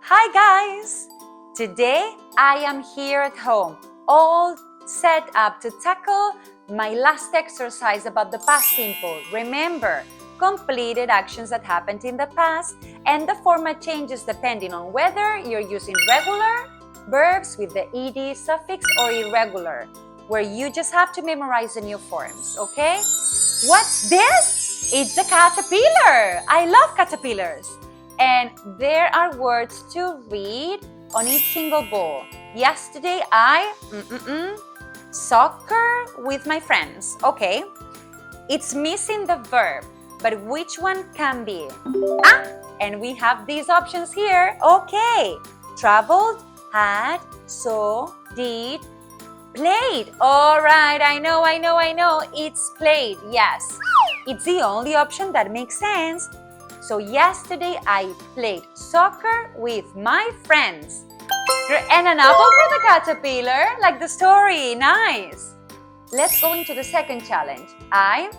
Hi guys! Today I am here at home, all set up to tackle my last exercise about the past simple. Remember, completed actions that happened in the past and the format changes depending on whether you're using regular verbs with the ed suffix or irregular, where you just have to memorize the new forms, okay? What's this? It's a caterpillar! I love caterpillars! And there are words to read on each single ball. Yesterday I soccer with my friends. Okay, it's missing the verb, but which one can be? And we have these options here. Okay, traveled, had, saw, did, played. All right, I know. It's played, yes. It's the only option that makes sense. So yesterday I played soccer with my friends. And an apple for the caterpillar, like the story, nice. Let's go into the second challenge. I,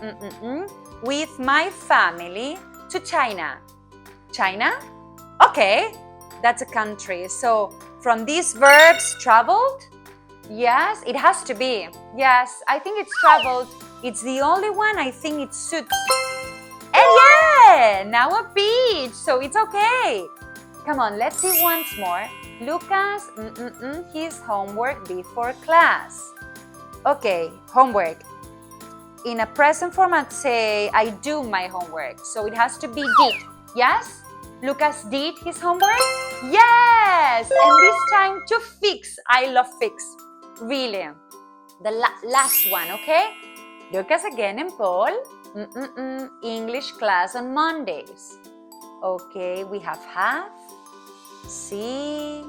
with my family to China. China? Okay, that's a country. So from these verbs, traveled? Yes, it has to be. Yes, I think it's traveled. It's the only one I think it suits. And yeah, now a beach, so it's okay. Come on, let's see once more. Lucas, his homework before class. Okay, homework. In a present format, say, I do my homework. So it has to be did. Yes? Lucas did his homework? Yes! And this time to fix. I love fix. Really. The last one, okay? Lucas again and Paul. English class on Mondays. Okay, we have have, see,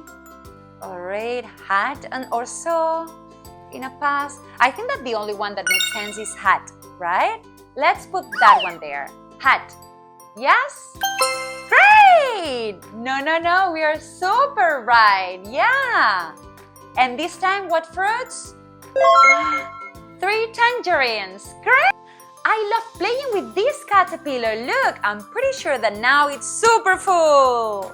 alright, had and or saw in a past. I think that the only one that makes sense is had, right? Let's put that one there. Had. Yes? Great! No, we are super right. Yeah. And this time, what fruits? 3 tangerines. Great! I love playing with this caterpillar. Look, I'm pretty sure that now it's super full.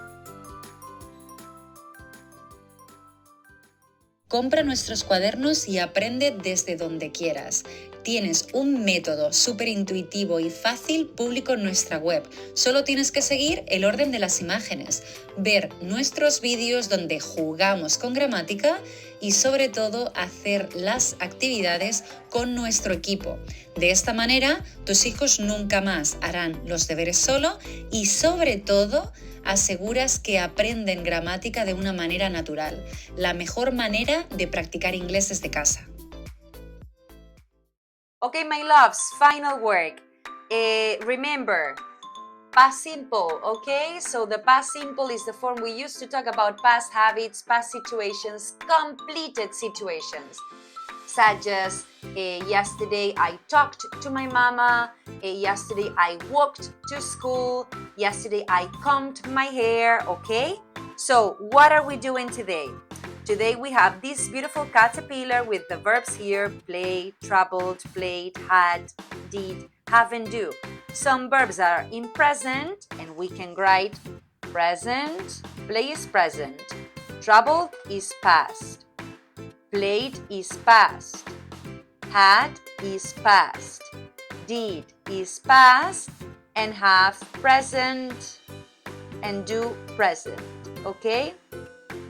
Compra nuestros cuadernos y aprende desde donde quieras. Tienes un método súper intuitivo y fácil público en nuestra web. Solo tienes que seguir el orden de las imágenes, ver nuestros vídeos donde jugamos con gramática y sobre todo hacer las actividades con nuestro equipo. De esta manera, tus hijos nunca más harán los deberes solo y sobre todo aseguras que aprenden gramática de una manera natural, la mejor manera de practicar inglés desde casa. Okay, my loves, final work. Remember, past simple, okay? So the past simple is the form we use to talk about past habits, past situations, completed situations. Such as, yesterday I talked to my mama, yesterday I walked to school, yesterday I combed my hair, okay? So what are we doing today? Today we have this beautiful caterpillar with the verbs here, play, traveled, played, had, did, have and do. Some verbs are in present and we can write present, play is present, traveled is past, played is past, had is past, did is past, and have present and do present, okay?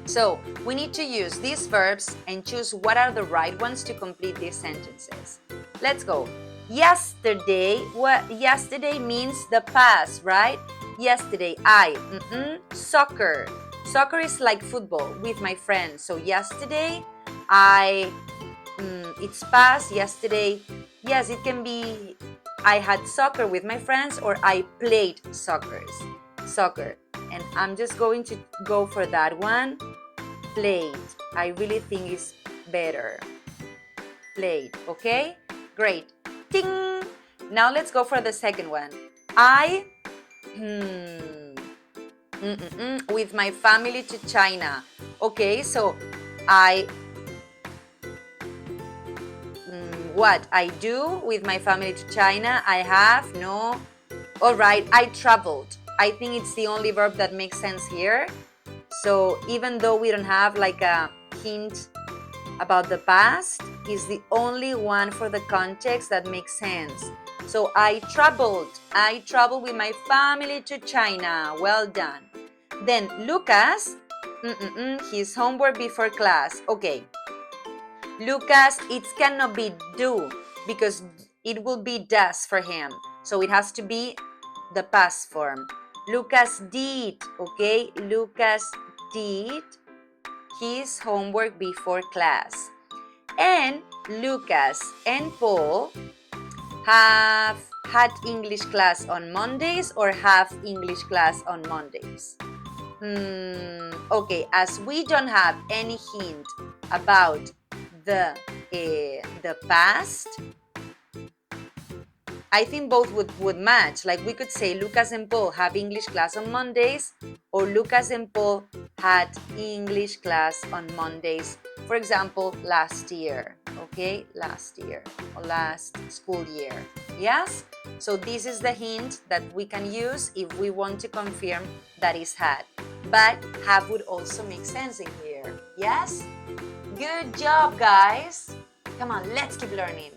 So we need to use these verbs and choose what are the right ones to complete these sentences. Let's go. Yesterday, yesterday means the past, right? Yesterday, soccer. Soccer is like football with my friends. So yesterday, it's past. Yesterday, yes, it can be I had soccer with my friends or I played soccer. And I'm just going to go for that one. Played. I really think it's better. Played. Okay? Great. Ting! Now let's go for the second one. I with my family to China. Okay, so I what I do with my family to China. I have no. All right, I traveled. I think it's the only verb that makes sense here. So even though we don't have like a hint about the past, is the only one for the context that makes sense. So I traveled with my family to China. Well done. Then Lucas, his homework before class. Okay. Lucas, it cannot be do because it will be does for him. So it has to be the past form. Lucas did, okay? Lucas did his homework before class. And Lucas and Paul have had English class on Mondays or have English class on Mondays. Okay, as we don't have any hint about the past, I think both would match. Like we could say Lucas and Paul have English class on Mondays, or Lucas and Paul had English class on Mondays. For example, last year, okay? Last year or last school year. Yes? So this is the hint that we can use if we want to confirm that is had. But have would also make sense in here. Yes? Good job, guys. Come on, let's keep learning.